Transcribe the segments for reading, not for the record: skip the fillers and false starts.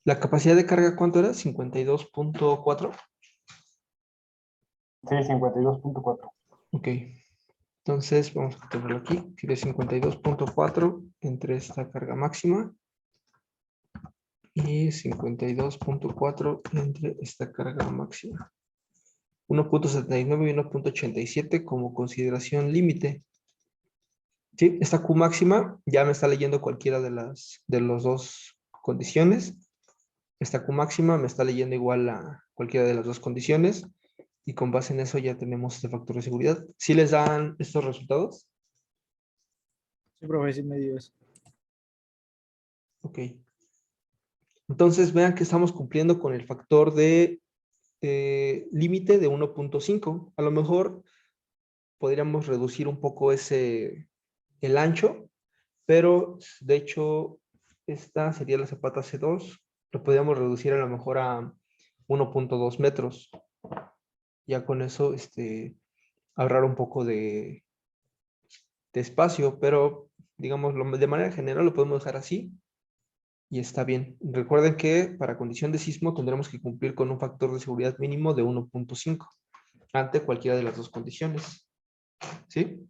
¿La capacidad de carga cuánto era? 52.4. Sí, 52.4. Ok. Entonces, vamos a tenerlo aquí. Sería 52.4 entre esta carga máxima y 52.4 entre esta carga máxima. 1.79 y 1.87 como consideración límite. ¿Sí? Esta Q máxima ya me está leyendo cualquiera de los dos condiciones. Esta Q máxima me está leyendo igual a cualquiera de las dos condiciones. Y con base en eso ya tenemos este factor de seguridad. ¿Sí les dan estos resultados? Sí, profe, sí me dio eso. Ok. Entonces vean que estamos cumpliendo con el factor de límite de 1.5. A lo mejor podríamos reducir un poco el ancho, pero de hecho esta sería la zapata C2. Lo podríamos reducir a lo mejor a 1.2 metros. Ya con eso ahorrar un poco de espacio, pero digamos de manera general lo podemos dejar así y está bien. Recuerden que para condición de sismo tendremos que cumplir con un factor de seguridad mínimo de 1.5 ante cualquiera de las dos condiciones. ¿Sí?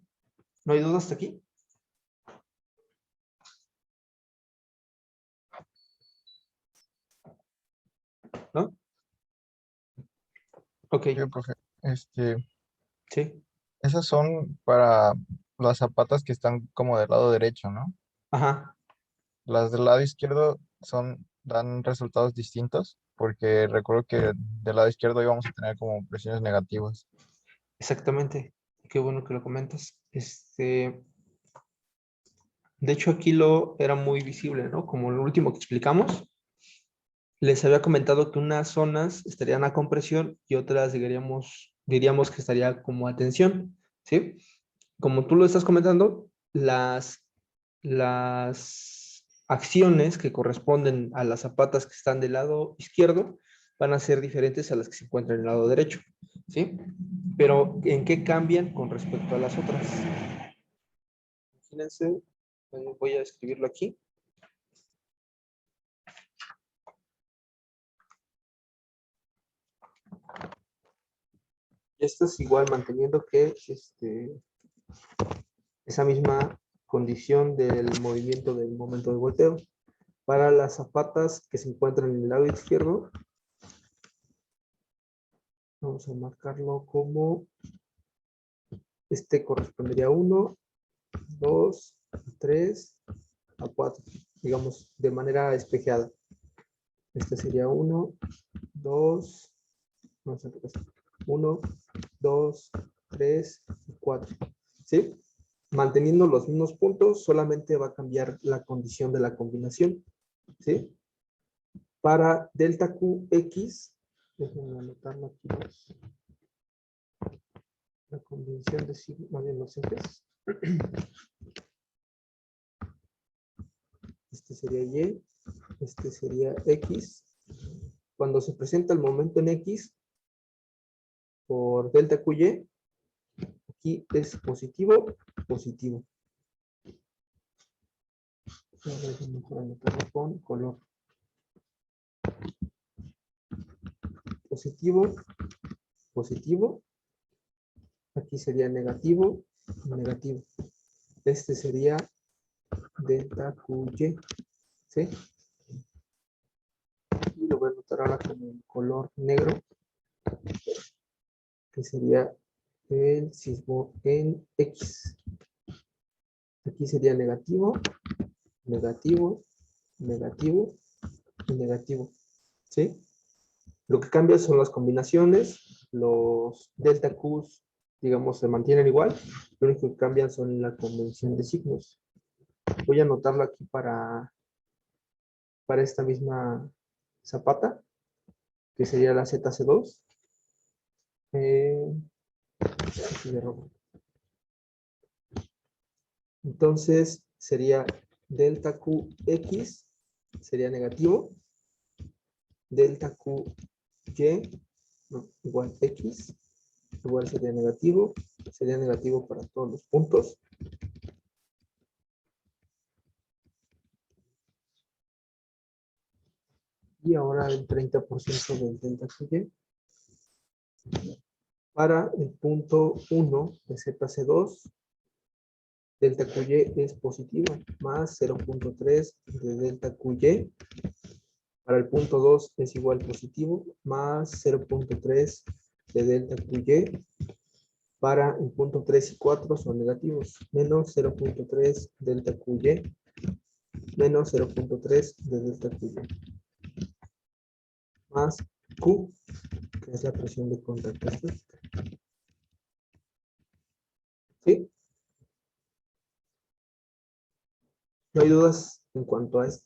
¿No hay dudas hasta aquí? ¿No? Ok, Sí, profe. sí. Esas son para las zapatas que están como del lado derecho, ¿no? Ajá, Las del lado izquierdo dan resultados distintos, porque recuerdo que del lado izquierdo íbamos a tener como presiones negativas. exactamente. Qué bueno que lo comentas. De hecho, aquí lo era muy visible, ¿no? Como lo último que explicamos, les había comentado que unas zonas estarían a compresión y otras diríamos que estaría como a tensión, ¿sí? Como tú lo estás comentando, las acciones que corresponden a las zapatas que están del lado izquierdo van a ser diferentes a las que se encuentran en el lado derecho, ¿sí? Pero ¿en qué cambian con respecto a las otras? Imagínense, voy a escribirlo aquí. Esto es igual manteniendo que esa misma condición del movimiento del momento de volteo. Para las zapatas que se encuentran en el lado izquierdo, vamos a marcarlo como correspondería a 1, 2, 3, a 4, digamos, de manera espejeada. Este sería 1, 2, vamos a ver, 1, 2, 3, 4. ¿Sí? Manteniendo los mismos puntos, solamente va a cambiar la condición de la combinación. ¿Sí? Para delta QX, déjenme anotarlo aquí. La convención de sigma, más bien los ejes. Este sería Y, este sería X. Cuando se presenta el momento en X por delta QY, aquí es positivo, positivo. Mejor anotarlo con color. Positivo, positivo. Aquí sería negativo, negativo. Este sería delta QY. ¿Sí? Y lo voy a anotar ahora con el color negro, que sería el sismo en X. Aquí sería negativo, negativo, negativo y negativo. ¿Sí? Lo que cambia son las combinaciones, los delta Qs, digamos, se mantienen igual, lo único que cambian son la convención de signos. Voy a anotarlo aquí para esta misma zapata, que sería la ZC2. Entonces sería delta QX, sería negativo, delta QY, no, igual X, igual sería negativo para todos los puntos. Y ahora el 30% del delta QY. Para el punto 1 de ZC2, delta QY es positivo, más 0.3 de delta QY. Para el punto 2 es igual positivo, más 0.3 de delta QY. Para el punto 3 y 4 son negativos, menos 0.3 delta QY, menos 0.3 de delta QY. Más Q, que es la presión de contacto estática. ¿Sí? ¿No hay dudas en cuanto a esto?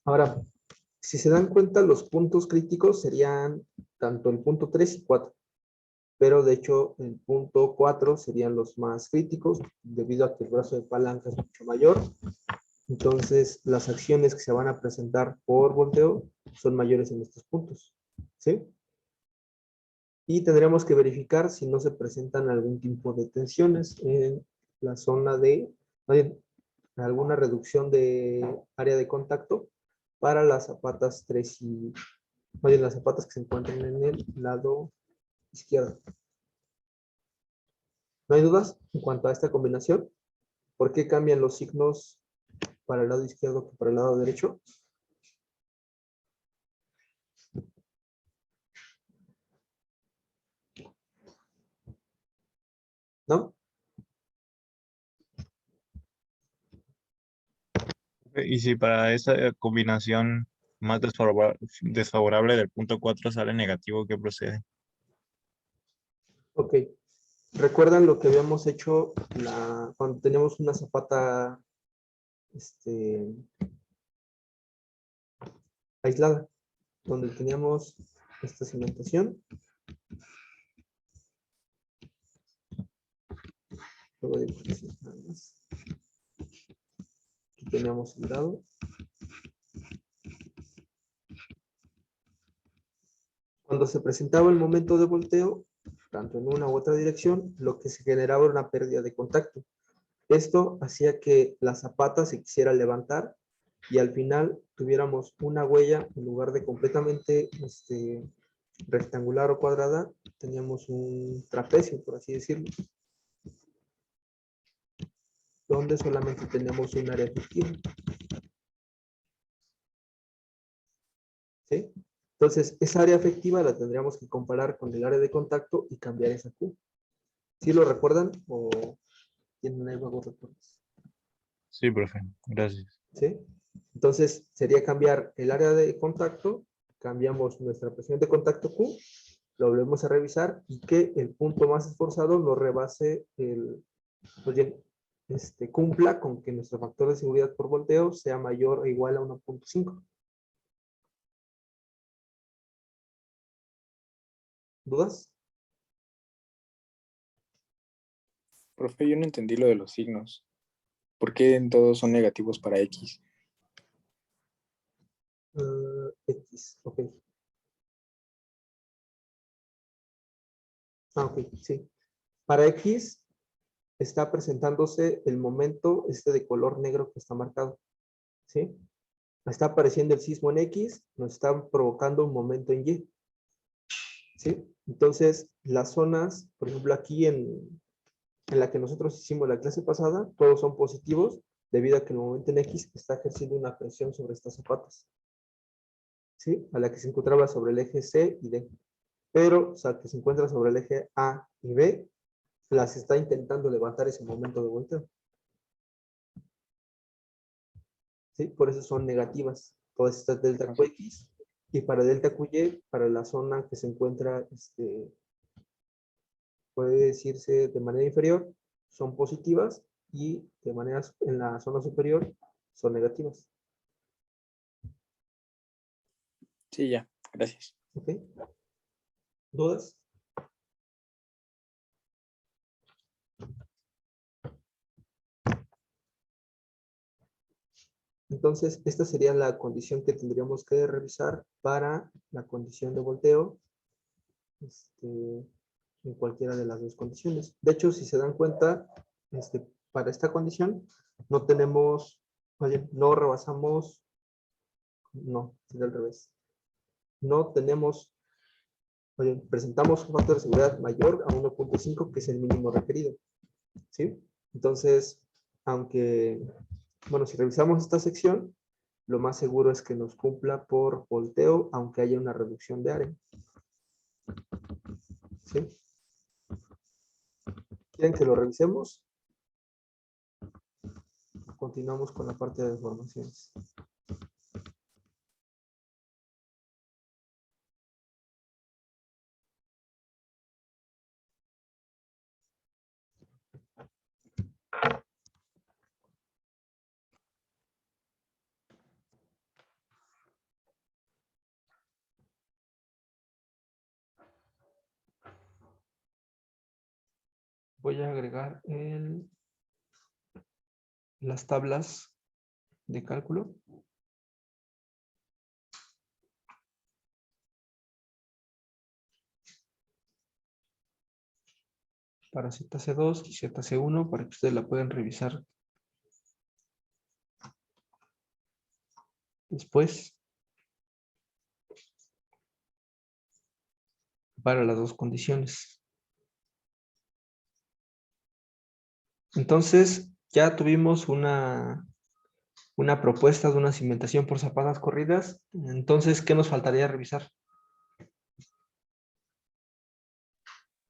Ahora, si se dan cuenta, los puntos críticos serían tanto el punto 3 y 4. Pero de hecho, el punto 4 serían los más críticos, debido a que el brazo de palanca es mucho mayor. Entonces, las acciones que se van a presentar por volteo son mayores en estos puntos. ¿Sí? Y tendremos que verificar si no se presentan algún tipo de tensiones en la zona de, alguna reducción de área de contacto para las zapatas 3 y, las zapatas que se encuentran en el lado izquierdo. ¿No hay dudas en cuanto a esta combinación? ¿Por qué cambian los signos para el lado izquierdo que para el lado derecho? ¿No? Y si para esa combinación más desfavorable del punto 4 sale negativo, ¿qué procede? Ok. ¿Recuerdan lo que habíamos hecho cuando teníamos una zapata aislada? Donde teníamos esta cimentación. Luego de nada más. Aquí teníamos el lado. Cuando se presentaba el momento de volteo, tanto en una u otra dirección, lo que se generaba era una pérdida de contacto. Esto hacía que la zapata se quisiera levantar y al final tuviéramos una huella, en lugar de completamente rectangular o cuadrada, teníamos un trapecio, por así decirlo, donde solamente tenemos un área efectiva. ¿Sí? Entonces, esa área efectiva la tendríamos que comparar con el área de contacto y cambiar esa Q. ¿Sí lo recuerdan o tienen ahí vagos recuerdos? Sí, profe, gracias. ¿Sí? Entonces, sería cambiar el área de contacto, cambiamos nuestra presión de contacto Q, lo volvemos a revisar y que el punto más esforzado no rebase oye, cumpla con que nuestro factor de seguridad por volteo sea mayor o igual a 1.5. ¿Dudas? Profe, yo no entendí lo de los signos. ¿Por qué en todos son negativos para X? X, ok. Ah, ok, sí. Para X está presentándose el momento de color negro que está marcado. ¿Sí? Está apareciendo el sismo en X, nos está provocando un momento en Y. ¿Sí? Entonces, las zonas, por ejemplo, aquí en la que nosotros hicimos la clase pasada, todos son positivos debido a que el momento en X está ejerciendo una presión sobre estas zapatas. ¿Sí? A la que se encontraba sobre el eje C y D. Pero, o sea, que se encuentra sobre el eje A y B, las está intentando levantar ese momento de volteo. ¿Sí? Por eso son negativas todas estas delta QX. Y para delta QY, para la zona que se encuentra, puede decirse de manera inferior, son positivas y de manera en la zona superior son negativas. Sí, ya, gracias. ¿Ok? ¿Dudas? Entonces, esta sería la condición que tendríamos que revisar para la condición de volteo en cualquiera de las dos condiciones. De hecho, si se dan cuenta, para esta condición, no tenemos, oye, no rebasamos, no, es al revés. No tenemos, oye, presentamos un factor de seguridad mayor a 1.5, que es el mínimo requerido. ¿Sí? Entonces, aunque, bueno, si revisamos esta sección, lo más seguro es que nos cumpla por volteo, aunque haya una reducción de área. ¿Sí? ¿Quieren que lo revisemos? Continuamos con la parte de deformaciones. Voy a agregar las tablas de cálculo. Para ZC2 y ZC1 para que ustedes la puedan revisar después para las dos condiciones. Entonces ya tuvimos una propuesta de una cimentación por zapatas corridas. Entonces, ¿qué nos faltaría revisar?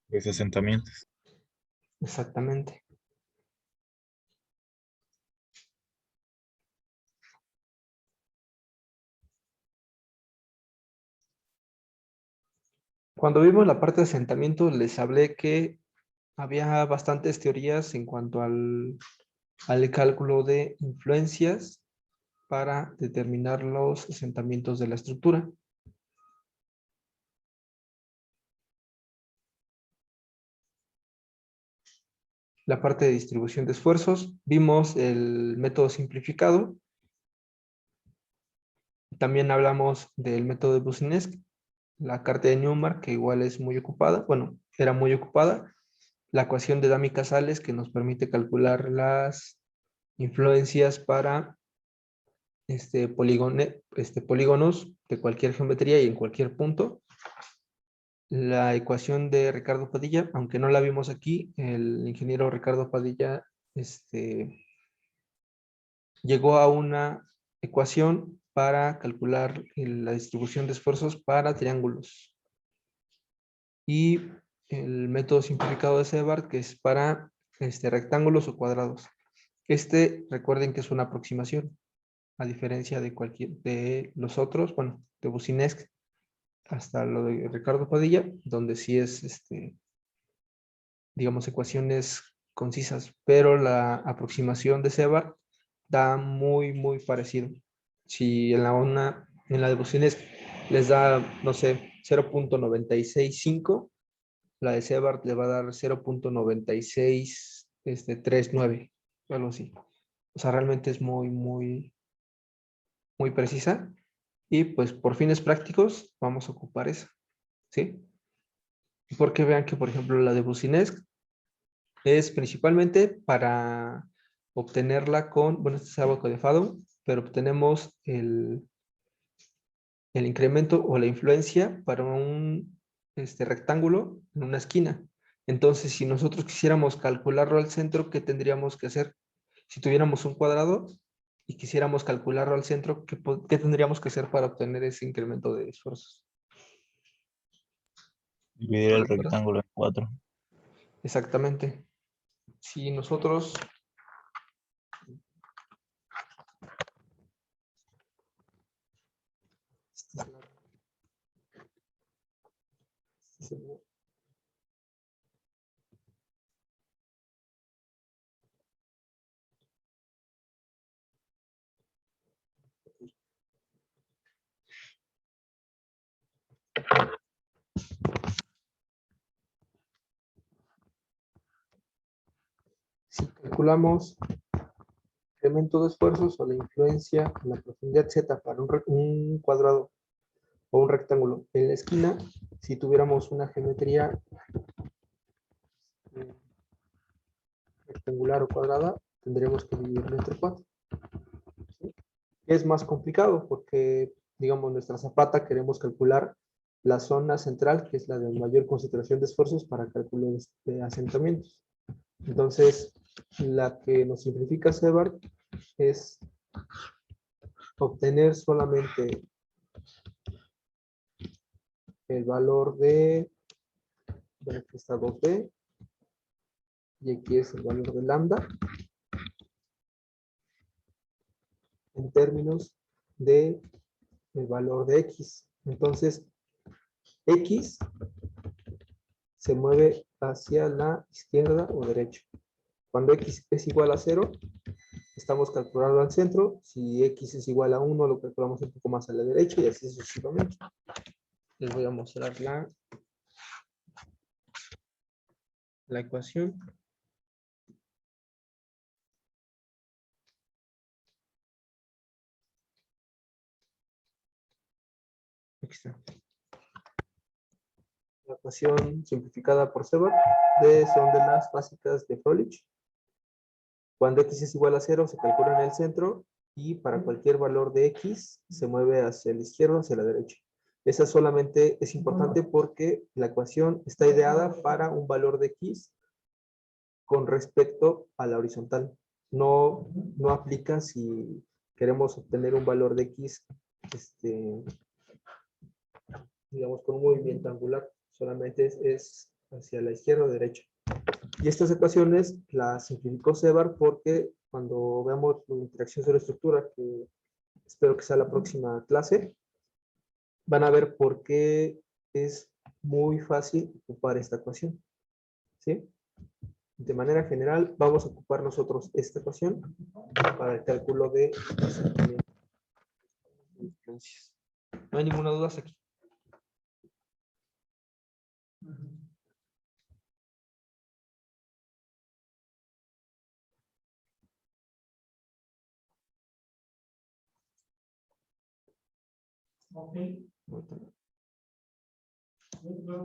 Los asentamientos. Exactamente. Cuando vimos la parte de asentamiento, les hablé que había bastantes teorías en cuanto al cálculo de influencias para determinar los asentamientos de la estructura. La parte de distribución de esfuerzos, vimos el método simplificado. También hablamos del método de Boussinesq, la carta de Newmark, que igual es muy ocupada, bueno, era muy ocupada. La ecuación de Dami-Casales, que nos permite calcular las influencias para polígonos de cualquier geometría y en cualquier punto. La ecuación de Ricardo Padilla, aunque no la vimos aquí, el ingeniero Ricardo Padilla llegó a una ecuación para calcular la distribución de esfuerzos para triángulos. Y el método simplificado de Sebart, que es para rectángulos o cuadrados. Recuerden que es una aproximación, a diferencia de los otros, bueno, de Boussinesq hasta lo de Ricardo Padilla, donde sí es, digamos, ecuaciones concisas, pero la aproximación de Sebart da muy parecido. Si en la de Boussinesq les da, no sé, 0.965, la de Sebart le va a dar 0.9639, algo así. O sea, realmente es muy precisa. Y pues por fines prácticos vamos a ocupar esa, ¿sí? Porque vean que, por ejemplo, la de Boussinesq es principalmente para obtenerla con, bueno, este es abaco de Fado, pero obtenemos el incremento o la influencia para un rectángulo en una esquina. Entonces, si nosotros quisiéramos calcularlo al centro, ¿qué tendríamos que hacer? Si tuviéramos un cuadrado y quisiéramos calcularlo al centro, ¿qué tendríamos que hacer para obtener ese incremento de esfuerzos? Dividir el rectángulo en 4. Exactamente. Si nosotros si calculamos incremento de esfuerzos o la influencia en la profundidad Z para un cuadrado o un rectángulo en la esquina, si tuviéramos una geometría rectangular o cuadrada, tendremos que dividirlo entre 4. ¿Sí? Es más complicado porque, digamos, nuestra zapata queremos calcular la zona central, que es la de mayor concentración de esfuerzos para cálculo de asentamientos. Entonces, la que nos simplifica Sebart es obtener solamente el valor de, bueno, aquí está 2b, y aquí es el valor de lambda, en términos de el valor de x. Entonces, x se mueve hacia la izquierda o derecha. Cuando x es igual a 0, estamos calculando al centro. Si x es igual a 1, lo calculamos un poco más a la derecha y así sucesivamente. Les voy a mostrar la ecuación. Aquí está. La ecuación simplificada por Sebart son de las básicas de Froelich. Cuando x es igual a 0, se calcula en el centro y para cualquier valor de x se mueve hacia la izquierda o hacia la derecha. Esa solamente es importante porque la ecuación está ideada para un valor de x con respecto a la horizontal. No aplica si queremos obtener un valor de x, digamos, con un movimiento angular. Solamente es hacia la izquierda o derecha. Y estas ecuaciones las simplificó Sebart porque cuando veamos la interacción sobre estructura, que espero que sea la próxima clase, van a ver por qué es muy fácil ocupar esta ecuación. ¿Sí? De manera general, vamos a ocupar nosotros esta ecuación para el cálculo de asentamiento. No hay ninguna duda aquí.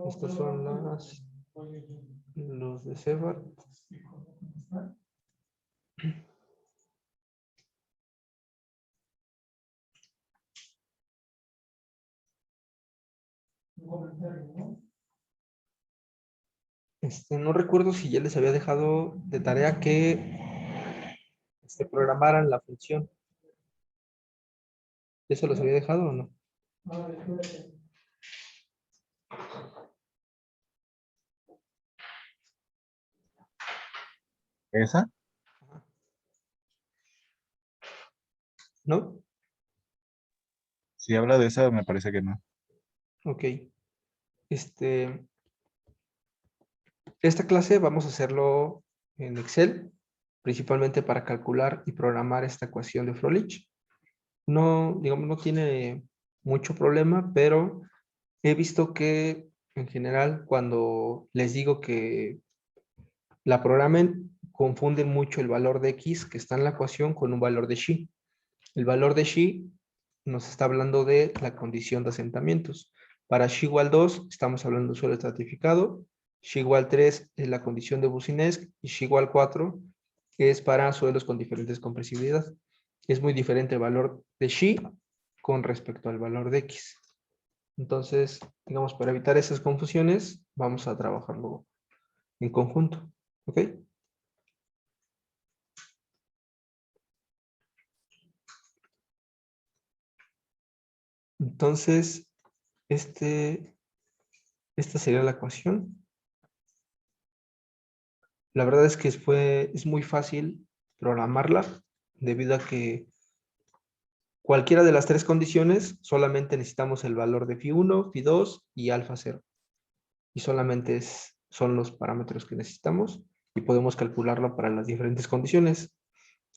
Estas son los de Sebart. No recuerdo si ya les había dejado de tarea que programaran la función. ¿Eso los había dejado o no? ¿Esa? ¿No? Si habla de esa, me parece que no. Ok. Esta clase vamos a hacerlo en Excel, principalmente para calcular y programar esta ecuación de Froelich. No, digamos, no tiene mucho problema, pero he visto que en general cuando les digo que la programen, confunden mucho el valor de x que está en la ecuación con un valor de xi. El valor de xi nos está hablando de la condición de asentamientos. Para xi igual 2 estamos hablando de suelo estratificado, xi igual 3 es la condición de Boussinesq y xi igual 4 es para suelos con diferentes compresibilidad. Es muy diferente el valor de xi con respecto al valor de x. Entonces, digamos, para evitar esas confusiones, vamos a trabajarlo en conjunto. ¿Ok? Entonces, esta sería la ecuación. La verdad es que es muy fácil programarla debido a que cualquiera de las tres condiciones solamente necesitamos el valor de phi1, phi2 y alfa 0. Y solamente son los parámetros que necesitamos y podemos calcularlo para las diferentes condiciones.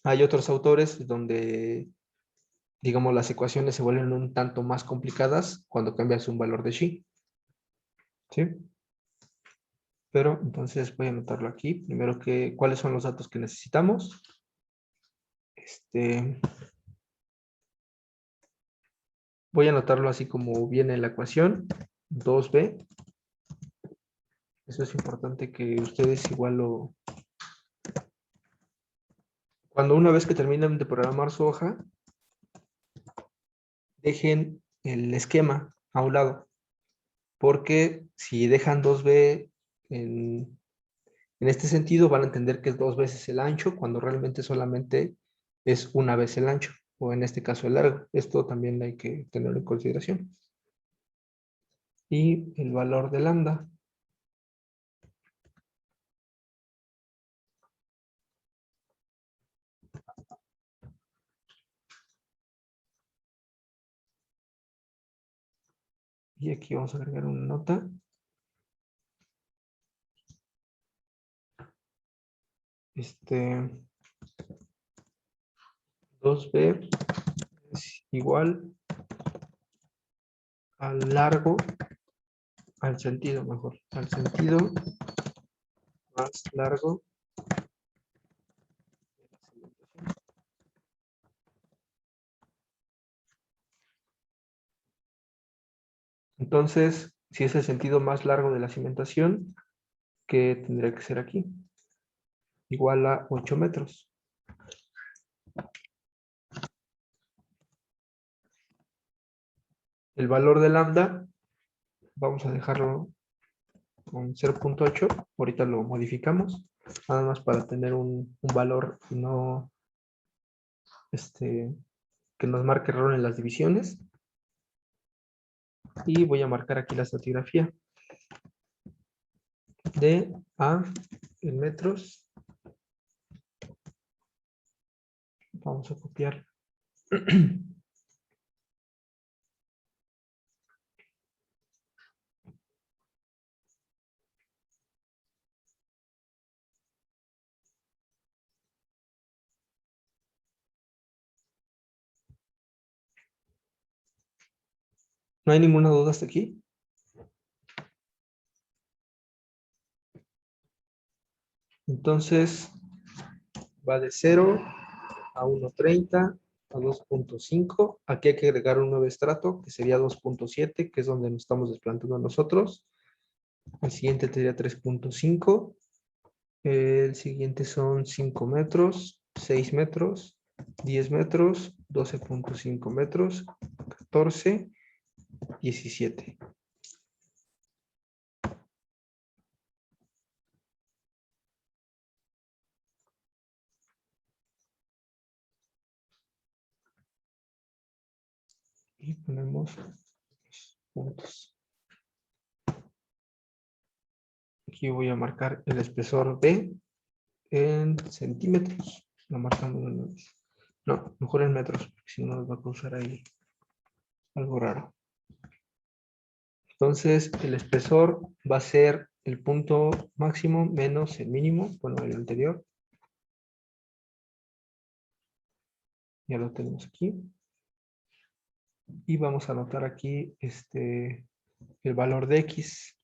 Hay otros autores donde, digamos, las ecuaciones se vuelven un tanto más complicadas cuando cambias un valor de xi. ¿Sí? Pero entonces voy a anotarlo aquí. Primero, ¿cuáles son los datos que necesitamos? Voy a anotarlo así como viene la ecuación. 2b. Eso es importante que ustedes igual Cuando una vez que terminen de programar su hoja, dejen el esquema a un lado, porque si dejan 2B en este sentido, van a entender que es 2 veces el ancho, cuando realmente solamente es una vez el ancho, o en este caso el largo. Esto también hay que tenerlo en consideración. Y el valor de lambda. Y aquí vamos a agregar una nota. Este 2B es igual al largo, al sentido mejor, al sentido más largo. Entonces, si es el sentido más largo de la cimentación, ¿qué tendría que ser aquí? Igual a 8 metros. El valor de lambda, vamos a dejarlo con 0.8. Ahorita lo modificamos, nada más para tener un valor y no que nos marque error en las divisiones. Y voy a marcar aquí la estratigrafía de A en metros. Vamos a copiar. ¿No hay ninguna duda hasta aquí? Entonces, va de 0 a 1.30 a 2.5. Aquí hay que agregar un nuevo estrato, que sería 2.7, que es donde nos estamos desplantando nosotros. El siguiente sería 3.5. El siguiente son 5 metros, 6 metros, 10 metros, 12.5 metros, 14, 17. Y ponemos puntos. Aquí voy a marcar el espesor B en centímetros. Lo marcamos de una vez. No, mejor en metros, porque si no nos va a causar ahí algo raro. Entonces, el espesor va a ser el punto máximo menos el mínimo, bueno, el anterior. Ya lo tenemos aquí. Y vamos a anotar aquí el valor de X.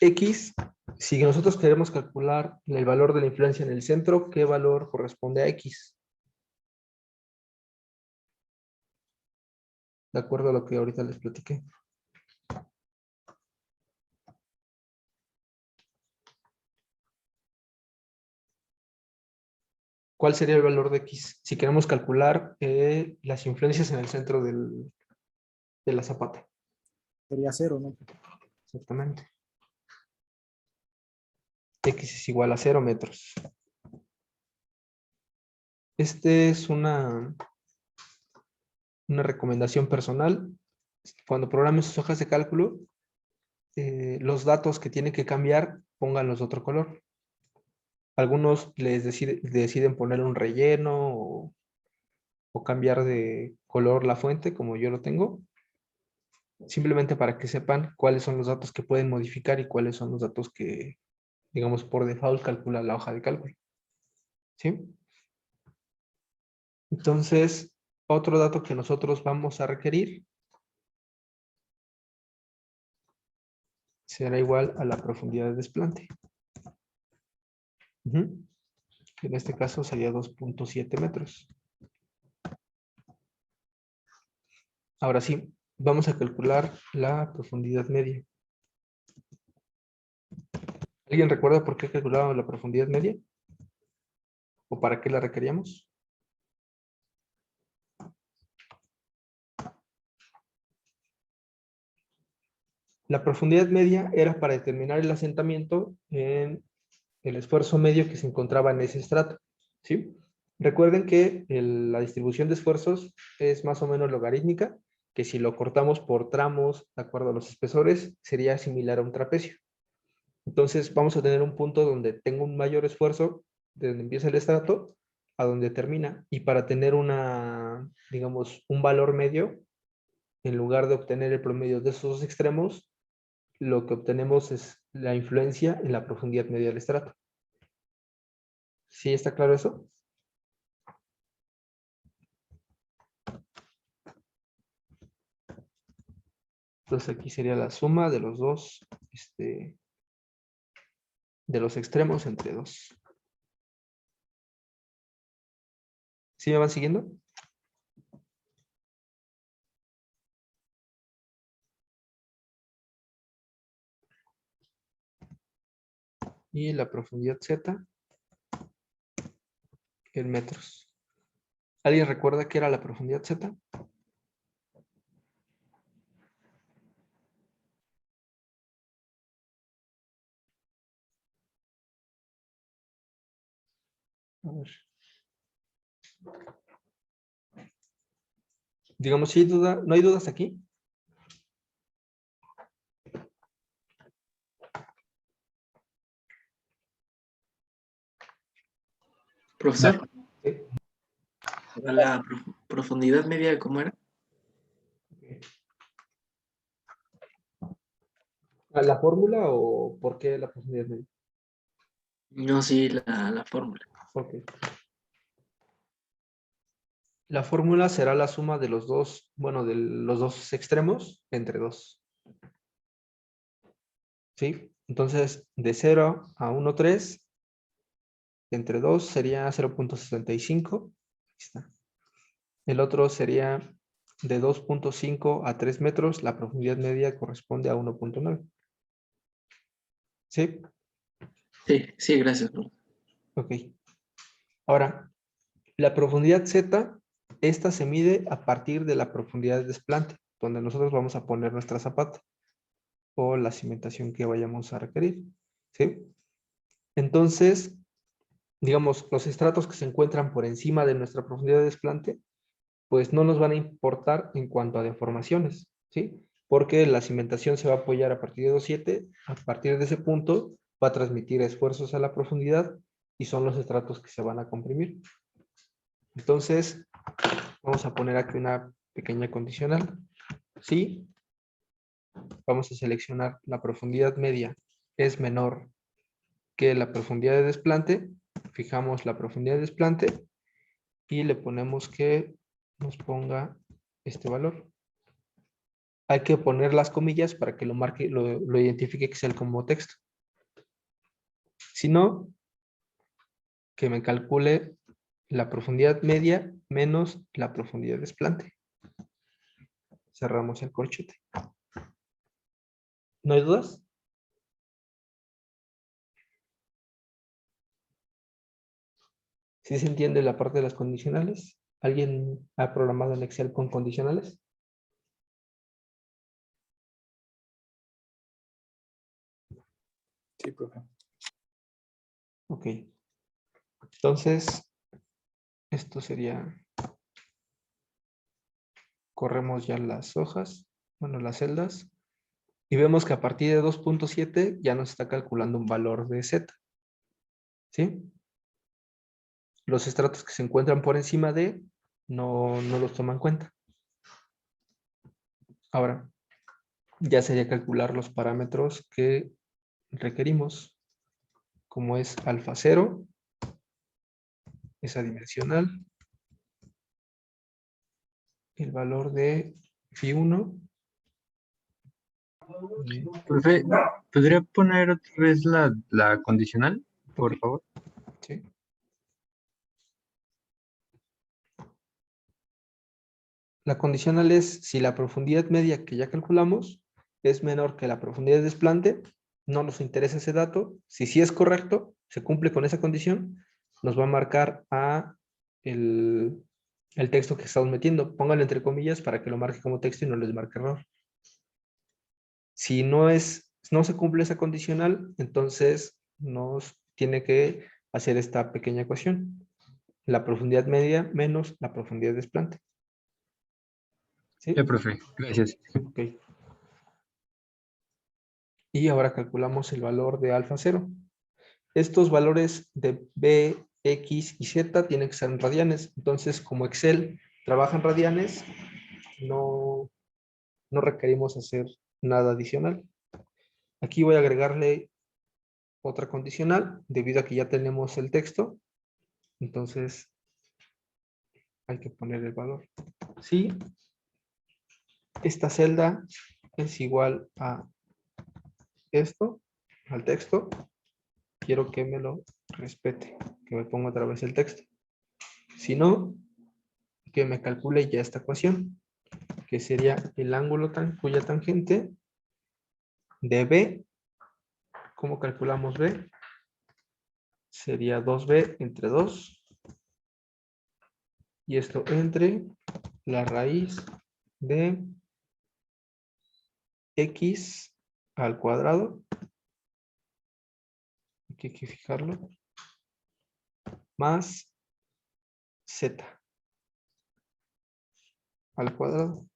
X, si nosotros queremos calcular el valor de la influencia en el centro, ¿qué valor corresponde a X? De acuerdo a lo que ahorita les platiqué. ¿Cuál sería el valor de X? Si queremos calcular las influencias en el centro de la zapata. Sería 0, ¿no? Exactamente. X es igual a 0 metros. Este es una recomendación personal. Cuando programen sus hojas de cálculo, los datos que tienen que cambiar, pónganlos de otro color. Algunos les deciden poner un relleno o cambiar de color la fuente, como yo lo tengo, simplemente para que sepan cuáles son los datos que pueden modificar y cuáles son los datos que, digamos, por default calcula la hoja de cálculo. ¿Sí? Entonces, otro dato que nosotros vamos a requerir será igual a la profundidad de desplante. En este caso sería 2.7 metros. Ahora sí, vamos a calcular la profundidad media. ¿Alguien recuerda por qué calculábamos la profundidad media? ¿O para qué la requeríamos? La profundidad media era para determinar el asentamiento en el esfuerzo medio que se encontraba en ese estrato, ¿sí? Recuerden que la distribución de esfuerzos es más o menos logarítmica, que si lo cortamos por tramos, de acuerdo a los espesores, sería similar a un trapecio. Entonces vamos a tener un punto donde tengo un mayor esfuerzo, de donde empieza el estrato a donde termina. Y para tener digamos, un valor medio, en lugar de obtener el promedio de esos dos extremos, lo que obtenemos es la influencia en la profundidad media del estrato. ¿Sí está claro eso? Entonces aquí sería la suma de los dos, de los extremos entre dos. ¿Sí me van siguiendo? Y la profundidad Z en metros. ¿Alguien recuerda qué era la profundidad Z? A ver. Digamos, si hay duda, ¿no hay dudas aquí? Profesor, Sí. la profundidad media, ¿cómo era? ¿La fórmula o por qué la profundidad media? No, sí, la fórmula. Ok. La fórmula será la suma de los dos, bueno, de los dos extremos entre dos. ¿Sí? Entonces, de 0 a 1,3 entre 2 sería 0,65. Ahí está. El otro sería de 2,5 a 3 metros. La profundidad media corresponde a 1,9. ¿Sí? Sí, sí, gracias, profe. Ok. Ahora, la profundidad Z, esta se mide a partir de la profundidad de desplante, donde nosotros vamos a poner nuestra zapata o la cimentación que vayamos a requerir. ¿Sí? Entonces, digamos, los estratos que se encuentran por encima de nuestra profundidad de desplante, pues no nos van a importar en cuanto a deformaciones, ¿sí? Porque la cimentación se va a apoyar a partir de 2,7, a partir de ese punto va a transmitir esfuerzos a la profundidad y son los estratos que se van a comprimir. Entonces, vamos a poner aquí una pequeña condicional. Sí, vamos a seleccionar la profundidad media es menor que la profundidad de desplante. Fijamos la profundidad de desplante y le ponemos que nos ponga este valor. Hay que poner las comillas para que lo marque, lo identifique Excel como texto. Si no, que me calcule la profundidad media menos la profundidad de desplante. Cerramos el corchete. ¿No hay dudas? ¿Sí se entiende la parte de las condicionales? ¿Alguien ha programado en Excel con condicionales? Sí, profe. Ok. Entonces, esto sería, corremos ya las hojas, bueno, las celdas, y vemos que a partir de 2,7 ya nos está calculando un valor de Z. ¿Sí? Los estratos que se encuentran por encima de no los toman en cuenta. Ahora, ya sería calcular los parámetros que requerimos, como es alfa 0, es adimensional, el valor de phi 1. Profe, ¿podría poner otra vez la condicional, por Ok. favor? ¿Sí? La condicional es si la profundidad media que ya calculamos es menor que la profundidad de desplante, no nos interesa ese dato. Si sí es correcto, se cumple con esa condición, nos va a marcar a el texto que estamos metiendo. Pónganlo entre comillas para que lo marque como texto y no les marque error. Si no se cumple esa condicional, entonces nos tiene que hacer esta pequeña ecuación. La profundidad media menos la profundidad de desplante. ¿Sí? Profe, gracias. Ok. Y ahora calculamos el valor de alfa 0. Estos valores de B, X y Z tienen que ser en radianes. Entonces, como Excel trabaja en radianes, no requerimos hacer nada adicional. Aquí voy a agregarle otra condicional, debido a que ya tenemos el texto. Entonces, hay que poner el valor. Si esta celda es igual a esto, al texto, quiero que me lo respete, que me ponga otra vez el texto. Si no, que me calcule ya esta ecuación, que sería el ángulo cuya tangente de B. ¿Cómo calculamos B? Sería 2B entre 2. Y esto entre la raíz de X al cuadrado. Aquí hay que fijarlo. Más Z al cuadrado.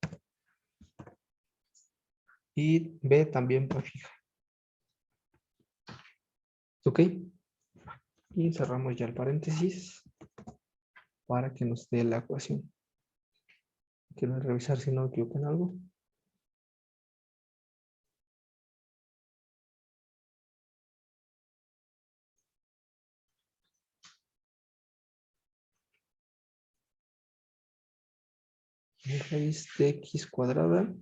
Y B también va fija. ¿Ok? Y cerramos ya el paréntesis para que nos dé la ecuación. Quiero revisar si no me equivoco en algo. Raíz de X cuadrada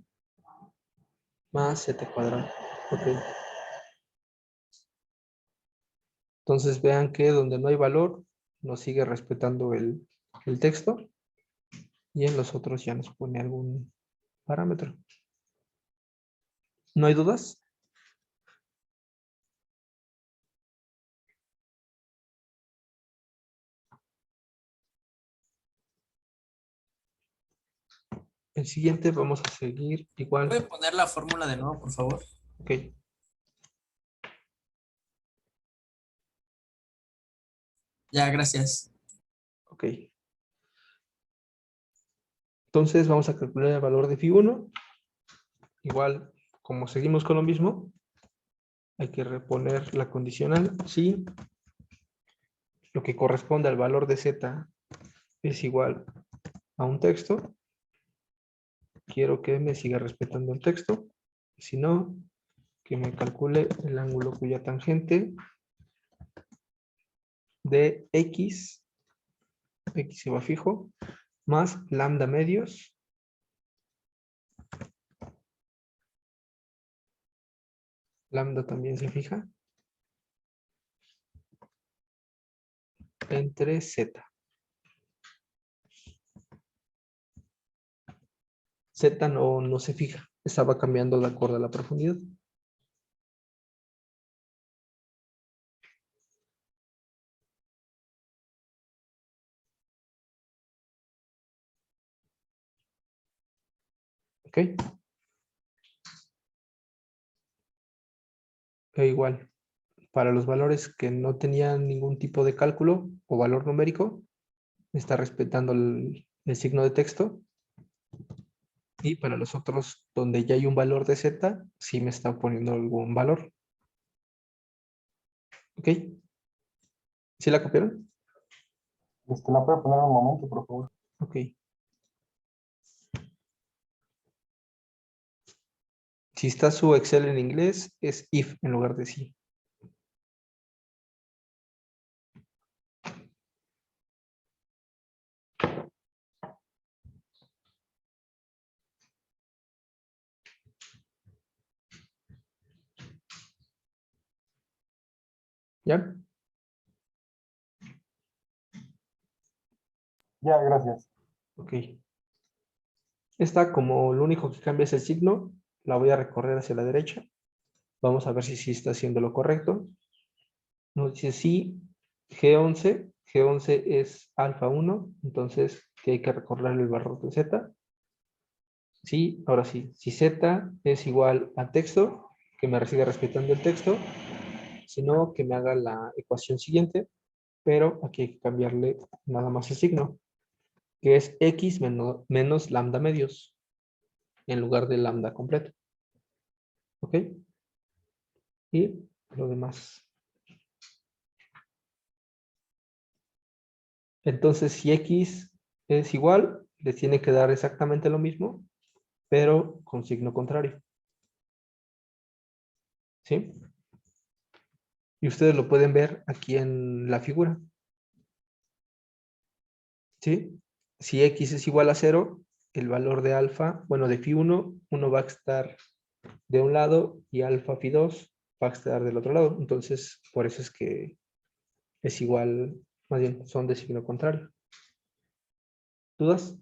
más Z cuadrado. Ok. Entonces vean que donde no hay valor, nos sigue respetando el texto. Y en los otros ya nos pone algún parámetro. ¿No hay dudas? El siguiente vamos a seguir igual. ¿Puede poner la fórmula de nuevo, por favor? Ok. Ya, gracias. Ok. Entonces vamos a calcular el valor de phi1. Igual, como seguimos con lo mismo, hay que reponer la condicional. Si lo que corresponde al valor de Z es igual a un texto, quiero que me siga respetando el texto. Si no, que me calcule el ángulo cuya tangente de X se va fijo, más lambda medios lambda también se fija entre Z. Z no se fija, estaba cambiando de acuerdo a la profundidad. Ok. E igual, para los valores que no tenían ningún tipo de cálculo o valor numérico, está respetando el signo de texto. Y para los otros, donde ya hay un valor de Z, sí me está poniendo algún valor. ¿Ok? ¿Sí la copiaron? ¿La puedo poner un momento, por favor? Ok. Si está su Excel en inglés, es if en lugar de si. ¿Ya? Ya, gracias. Ok. Esta, como lo único que cambia es el signo, la voy a recorrer hacia la derecha. Vamos a ver si sí está haciendo lo correcto. Nos dice sí, G11 es alfa 1, entonces que hay que recorrer el valor de Z. Sí, ahora sí, si Z es igual a texto, que me siga respetando el texto, sino que me haga la ecuación siguiente, pero aquí hay que cambiarle nada más el signo, que es X menos lambda medios, en lugar de lambda completo. ¿Ok? Y lo demás. Entonces, si X es igual, les tiene que dar exactamente lo mismo, pero con signo contrario. ¿Sí? Y ustedes lo pueden ver aquí en la figura. ¿Sí? Si X es igual a 0, el valor de alfa, bueno, de phi 1 va a estar de un lado y alfa phi 2 va a estar del otro lado. Entonces, por eso es que es igual, más bien, son de signo contrario. ¿Dudas?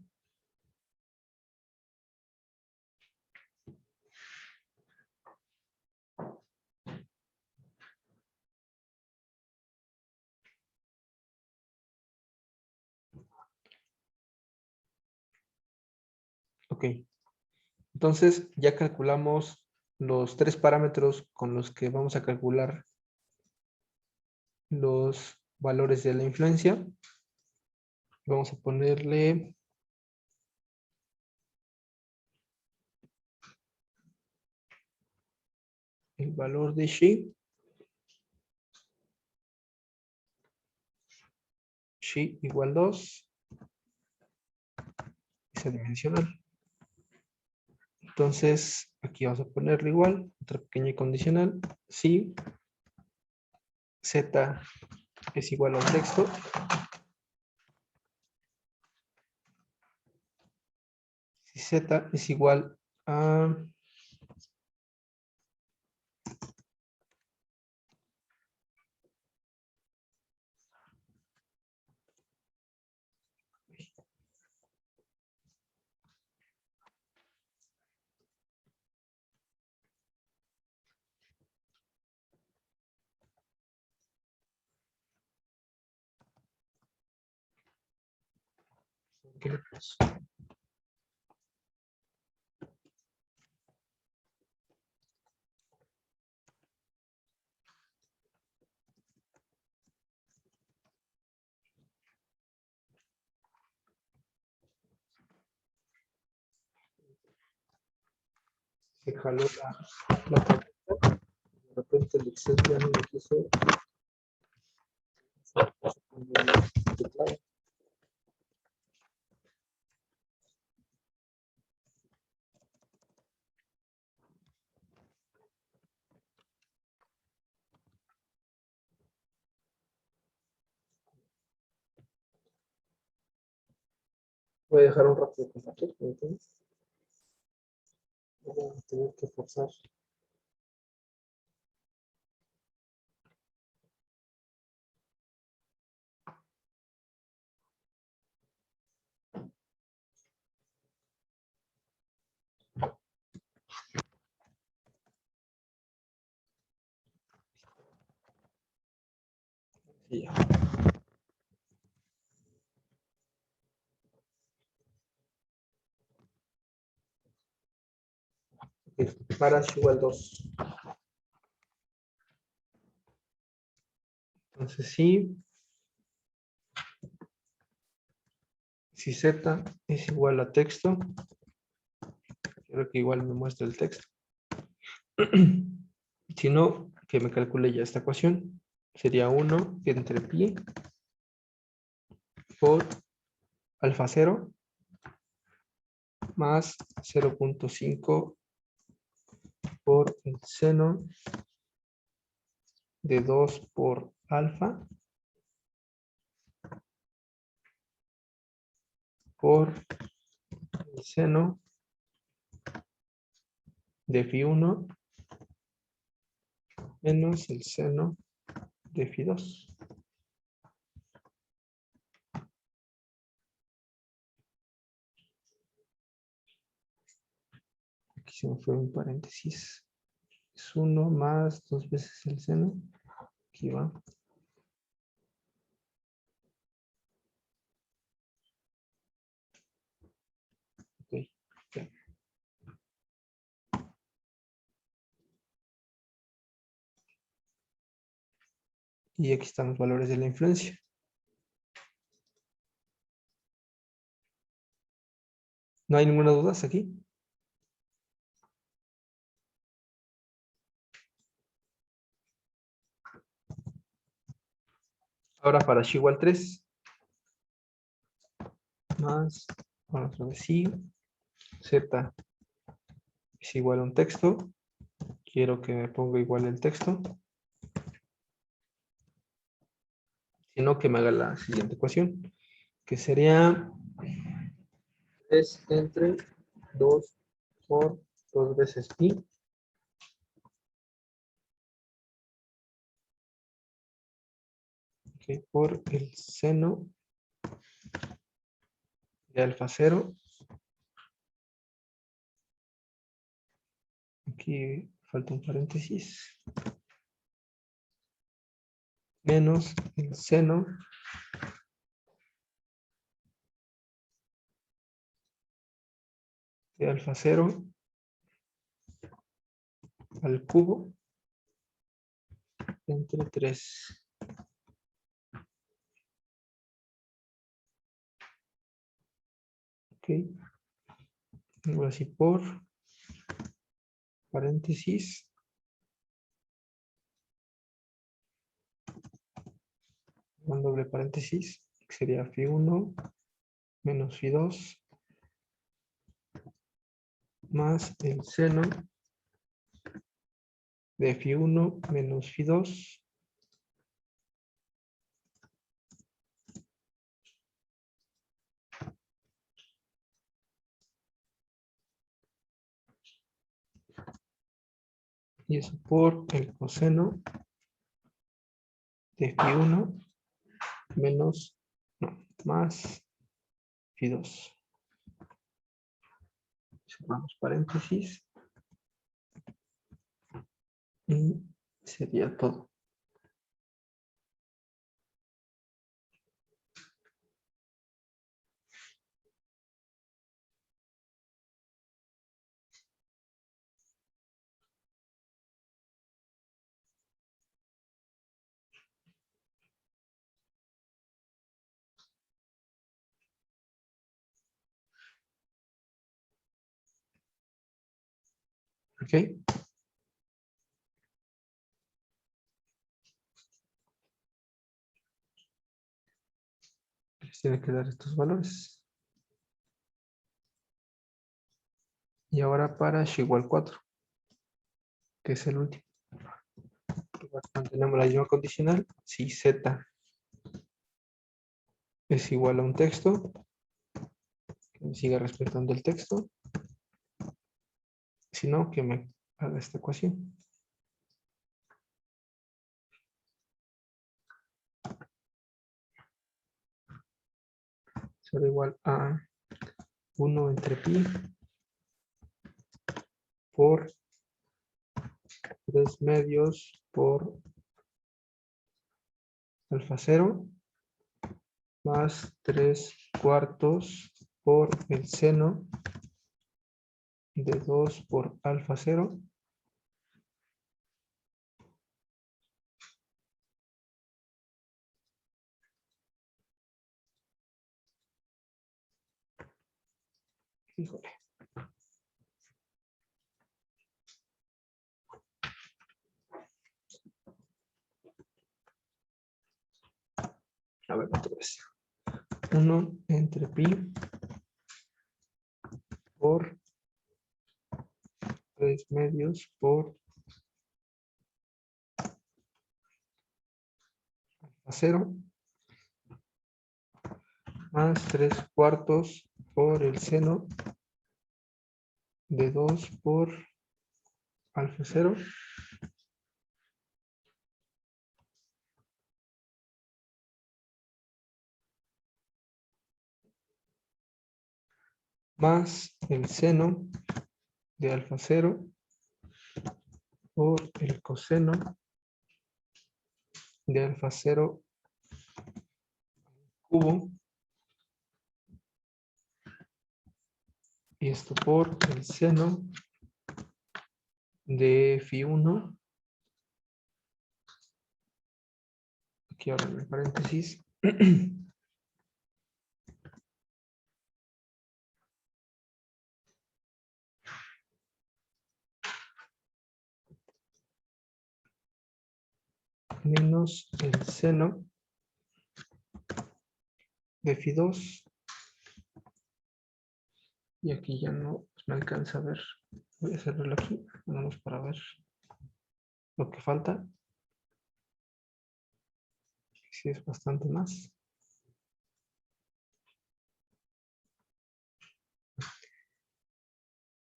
Ok. Entonces, ya calculamos los 3 parámetros con los que vamos a calcular los valores de la influencia. Vamos a ponerle el valor de Xi. Xi igual 2. Es adimensional. Entonces, aquí vamos a ponerle igual, otra pequeña condicional. Si Z es igual al texto, si Z es igual a se jaló la tableta. De repente el Excel ya no me quiso. Voy a dejar un rato de compartir, ¿me entiendes? Voy a tener que forzar. Y ya. Para igual 2. Entonces sí, si Z es igual a texto, quiero que igual me muestre el texto. Si no, que me calcule ya esta ecuación. Sería 1 entre pi por alfa 0 más 0.5 por el seno de 2 por alfa por el seno de phi 1 menos el seno de phi 2. Aquí se me fue un paréntesis. Es 1 más 2 veces el seno. Aquí va. Ok. Ya. Y aquí están los valores de la influencia. ¿No hay ninguna duda hasta aquí? Ahora para x igual 3. Más, bueno, otra vez sí. Z es igual a un texto. Quiero que me ponga igual el texto. Sino que me haga la siguiente ecuación. Que sería 3 entre 2 por 2 veces pi. Ok, por el seno de alfa 0. Aquí falta un paréntesis. Menos el seno de alfa 0 al cubo entre 3. Ok. Ahora sí por paréntesis. Un doble paréntesis. Que sería phi1 menos phi2 más el seno de phi1 menos phi2 y eso por el coseno de phi1 menos, no, más phi2. Cerramos paréntesis y sería todo. ¿Ok? Les tiene que dar estos valores. Y ahora para x igual 4, que es el último. Mantenemos la misma condicional. Si z es igual a un texto, que me siga respetando el texto. Si no, que me haga esta ecuación. Será igual a 1 entre pi por 3 medios por alfa 0 más 3 cuartos por el seno de 2 por alfa 0 híjole. A ver, otra vez. 1 entre pi por 3 medios por alfa 0 más 3 cuartos por el seno de 2 por alfa 0 más el seno de alfa 0 por el coseno de alfa 0 cubo. Y esto por el seno de phi 1. Aquí ahora en el paréntesis. Menos el seno de phi 2. Y aquí ya no me alcanza a ver. Voy a hacerlo aquí, vamos para ver lo que falta. Sí, es bastante más.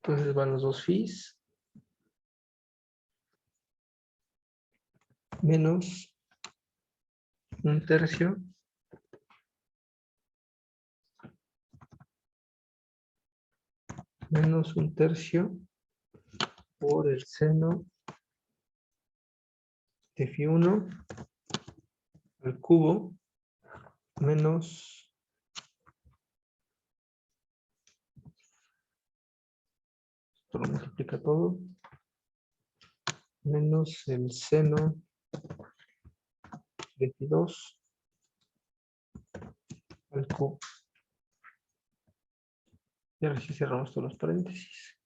Entonces van los dos phis. Menos 1/3 menos 1/3 por el seno de phi 1 al cubo menos esto lo multiplica todo menos el seno de phi 2 al cubo. Y ahora sí cerramos todos los paréntesis.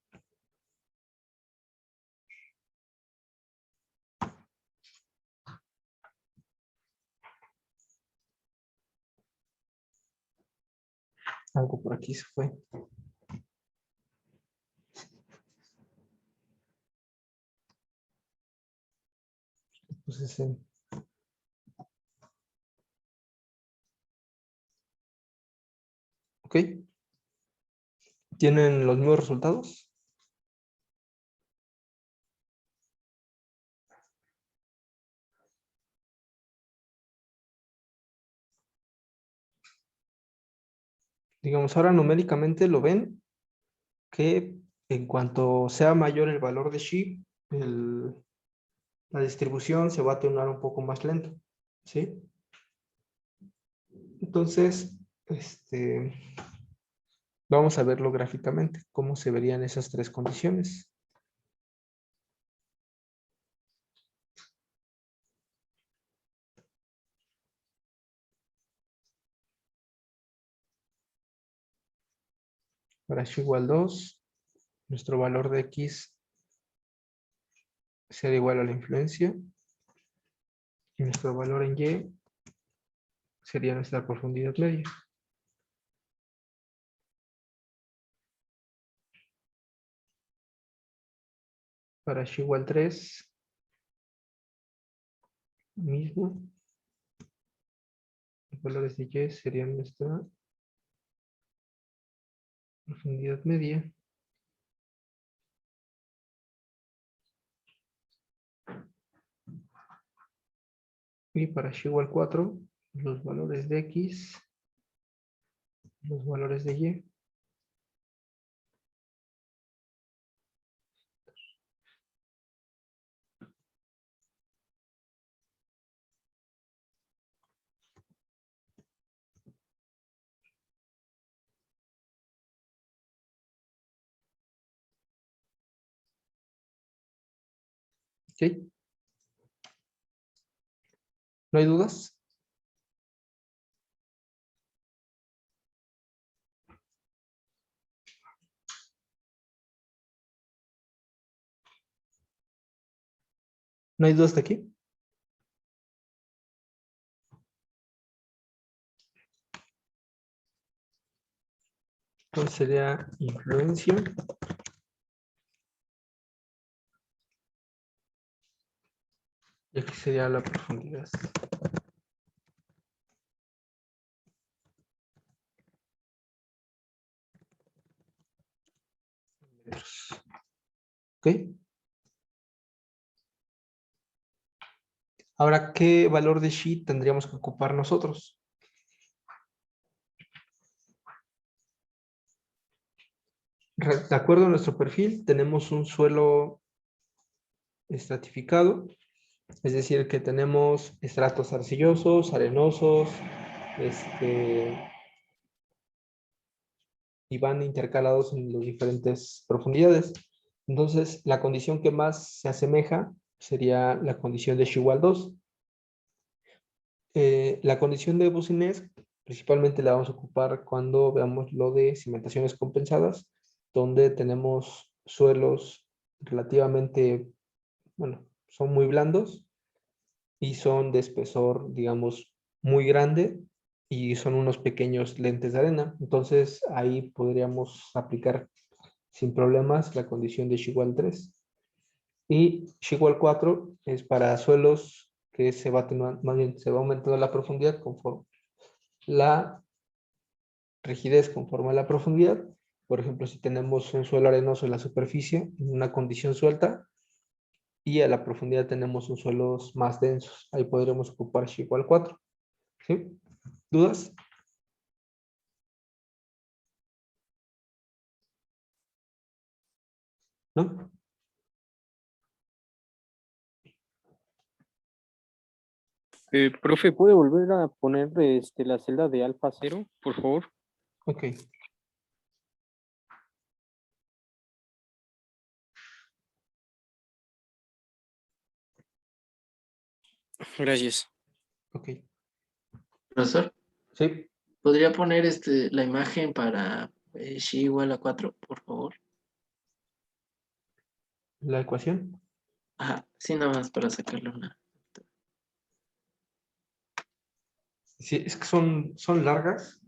Algo por aquí se fue. Entonces, ok. ¿Tienen los mismos resultados? Digamos, ahora numéricamente lo ven que en cuanto sea mayor el valor de Xi, la distribución se va a atenuar un poco más lento, ¿sí? Entonces, vamos a verlo gráficamente, cómo se verían esas tres condiciones. Para X igual 2, nuestro valor de X será igual a la influencia. Y nuestro valor en Y sería nuestra profundidad media. Para X igual 3, mismo. Los valores de Y serían nuestra profundidad media. Y para X igual 4, los valores de X, los valores de Y. ¿Ok? ¿No hay dudas? ¿No hay dudas de aquí? Entonces sería influencia. Y aquí sería la profundidad. ¿Ok? Ahora, ¿qué valor de Xi tendríamos que ocupar nosotros? De acuerdo a nuestro perfil, tenemos un suelo estratificado, es decir, que tenemos estratos arcillosos, arenosos, y van intercalados en las diferentes profundidades. Entonces, la condición que más se asemeja sería la condición de Shewal 2. La condición de Boussinesq principalmente la vamos a ocupar cuando veamos lo de cimentaciones compensadas, donde tenemos suelos relativamente, bueno, son muy blandos y son de espesor, digamos, muy grande y son unos pequeños lentes de arena. Entonces ahí podríamos aplicar sin problemas la condición de Shewal 3. Y Shewal 4 es para suelos que se va atenuando, más bien se va aumentando la profundidad conforme la rigidez conforme a la profundidad. Por ejemplo, si tenemos un suelo arenoso en la superficie, en una condición suelta, y a la profundidad tenemos un suelos más densos, ahí podremos ocupar Shewal 4. ¿Sí? ¿Dudas? ¿No? Profe, ¿puede volver a poner la celda de alfa 0, por favor? Ok. Gracias. Ok. Profesor, Sí. ¿podría poner la imagen para xi igual a 4, por favor? La ecuación. Ajá, sí, nada más para sacarle una. Sí, es que son largas,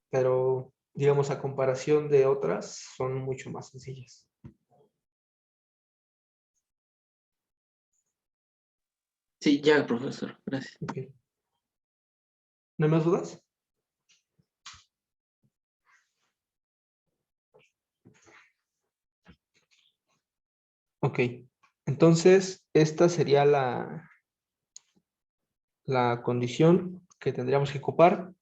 pero digamos a comparación de otras, son mucho más sencillas. Sí, ya, profesor, gracias. Ok. ¿No hay más dudas? Ok. Entonces, esta sería la condición que tendríamos que ocupar.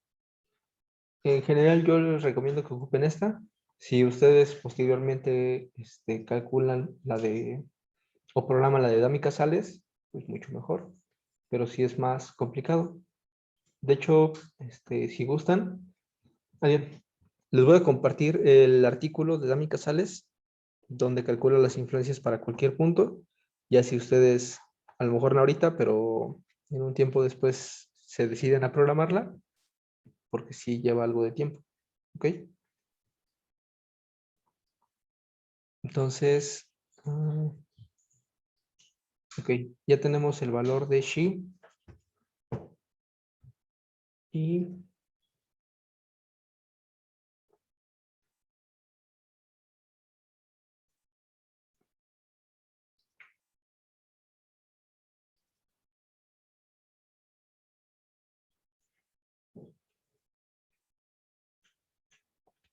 En general, yo les recomiendo que ocupen esta. Si ustedes posteriormente calculan o programan la de Dami Casales, pues mucho mejor. Pero sí es más complicado. De hecho, si gustan, bien, les voy a compartir el artículo de Dami Casales, donde calcula las influencias para cualquier punto. Ya si ustedes, a lo mejor no ahorita, pero en un tiempo después se deciden a programarla, porque sí lleva algo de tiempo. ¿Ok? Entonces, ok, ya tenemos el valor de Xi y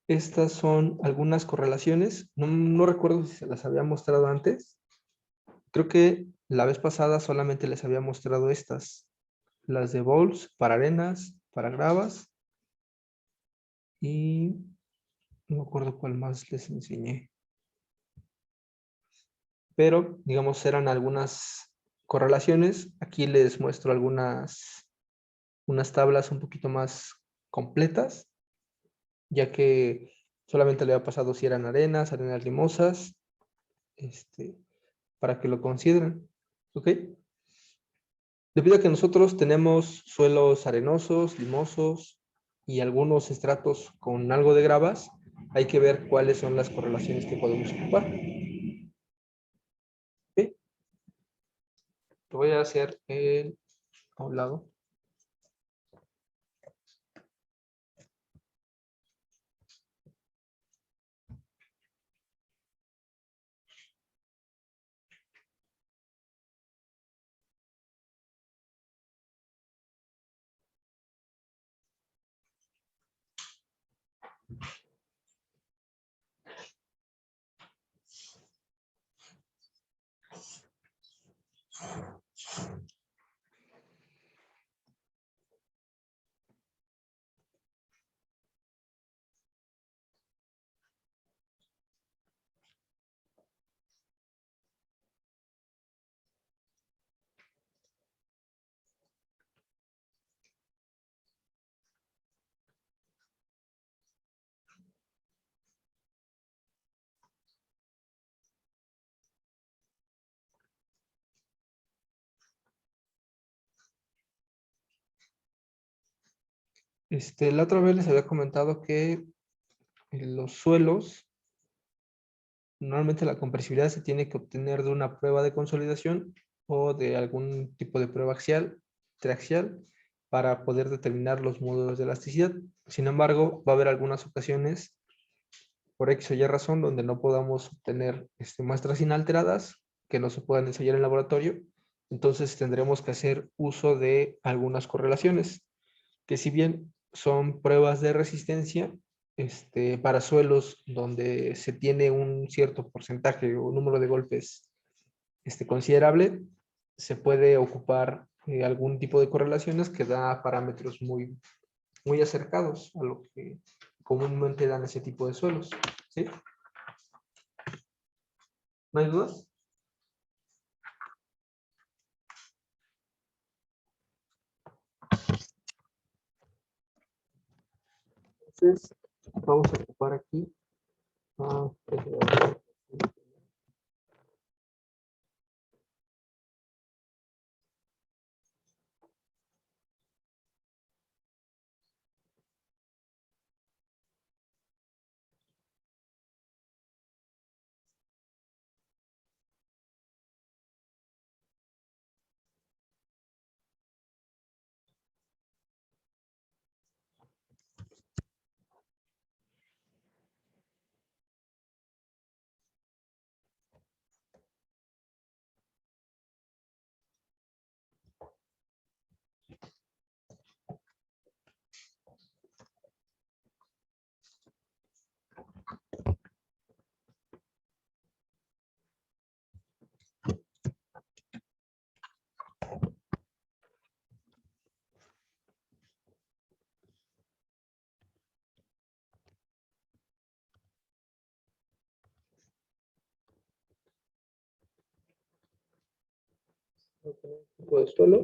estas son algunas correlaciones. No recuerdo si se las había mostrado antes. Creo que la vez pasada solamente les había mostrado estas. Las de Bowles para arenas, para gravas. Y no me acuerdo cuál más les enseñé. Pero, digamos, eran algunas correlaciones. Aquí les muestro unas tablas un poquito más completas, ya que solamente le había pasado si eran arenas limosas, para que lo consideren. ¿Ok? Debido a que nosotros tenemos suelos arenosos, limosos y algunos estratos con algo de gravas, hay que ver cuáles son las correlaciones que podemos ocupar. ¿Ok? Lo voy a hacer a un lado. La otra vez les había comentado que los suelos, normalmente la compresibilidad se tiene que obtener de una prueba de consolidación o de algún tipo de prueba axial, triaxial, para poder determinar los módulos de elasticidad. Sin embargo, va a haber algunas ocasiones, por X o Y razón, donde no podamos obtener muestras inalteradas que no se puedan ensayar en laboratorio. Entonces tendremos que hacer uso de algunas correlaciones, que si bien son pruebas de resistencia, para suelos donde se tiene un cierto porcentaje o número de golpes considerable, se puede ocupar algún tipo de correlaciones que da parámetros muy, muy acercados a lo que comúnmente dan ese tipo de suelos. ¿Sí? ¿No hay dudas? Entonces, vamos a ocupar aquí. Tipo de suelo.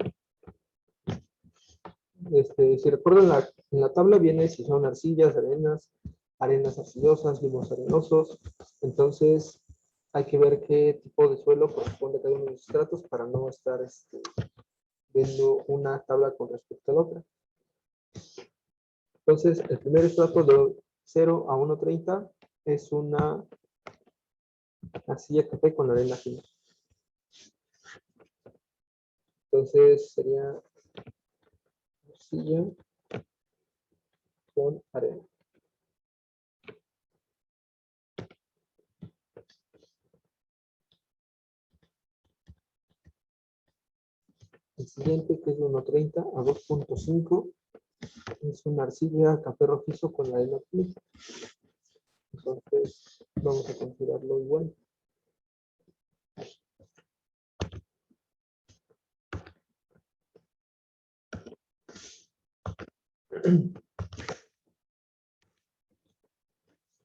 Si recuerdan, en la tabla viene si son arcillas, arenas arcillosas, limos arenosos. Entonces, hay que ver qué tipo de suelo corresponde a cada uno de los estratos para no estar viendo una tabla con respecto a la otra. Entonces, el primer estrato de 0 a 1.30 es una arcilla café con arena fina. Entonces, sería arcilla con arena. El siguiente, que es de 1.30 a 2.5, es una arcilla café rojizo con arena fina. Entonces, vamos a considerarlo igual.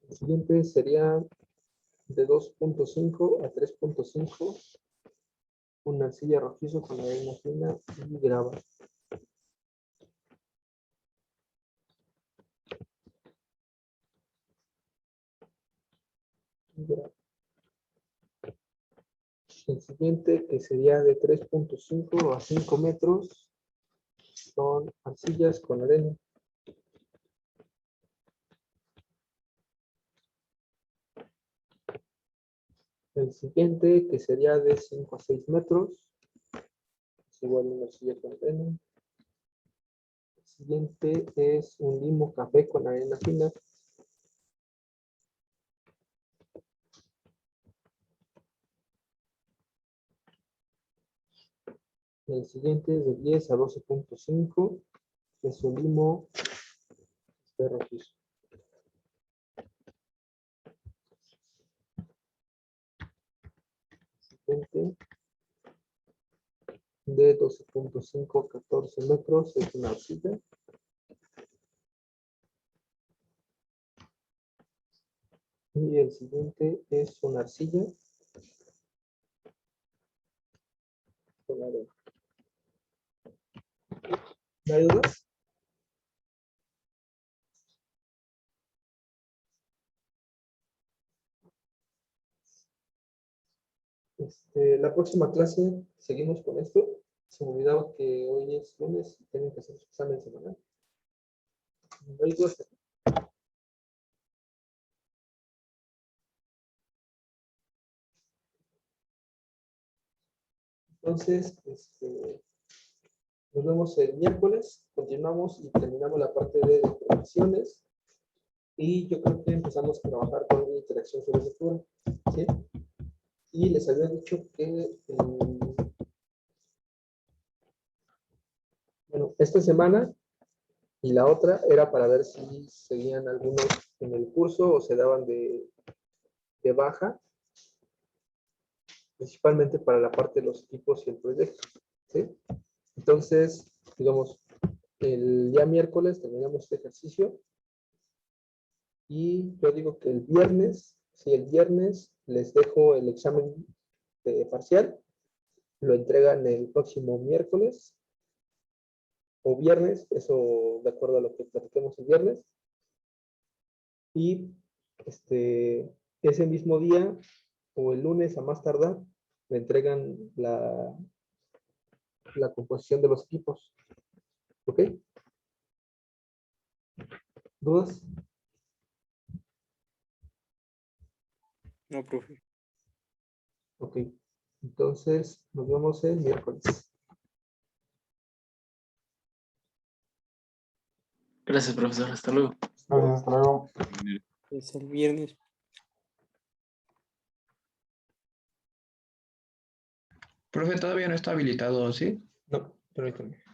El siguiente sería de 2.5 a 3.5, una arcilla rojizo con arena fina y grava. El siguiente, que sería de 3.5 a 5 metros, son arcillas con arena. El siguiente, que sería de 5 a 6 metros, es igual una arcilla con arena. El siguiente es un limo café con arena fina. El siguiente es de 10 a 12.5, es un limo rojizo. Siguiente, de 12.5 a 14 metros, es una arcilla. Y el siguiente es una arcilla con arena. ¿No hay dudas? La próxima clase seguimos con esto. Se me olvidaba que hoy es lunes y tienen que hacer su examen semanal. ¿No hay dudas? Entonces, nos vemos el miércoles, continuamos y terminamos la parte de definiciones. Y yo creo que empezamos a trabajar con una interacción sobre lectura, ¿sí? Y les había dicho que, bueno, esta semana y la otra era para ver si seguían algunos en el curso o se daban de baja, principalmente para la parte de los equipos y el proyecto, ¿sí? Entonces, digamos, el día miércoles terminamos este ejercicio y yo digo que el viernes, si el viernes les dejo el examen de parcial, lo entregan el próximo miércoles o viernes, eso de acuerdo a lo que platiquemos el viernes, y ese mismo día o el lunes a más tardar le entregan la composición de los equipos. ¿Ok? ¿Dudas? No, profe. Ok. Entonces, nos vemos el miércoles. Gracias, profesor. Hasta luego. Gracias, hasta luego. Es el viernes. Profe, todavía no está habilitado, ¿sí? No, permítame.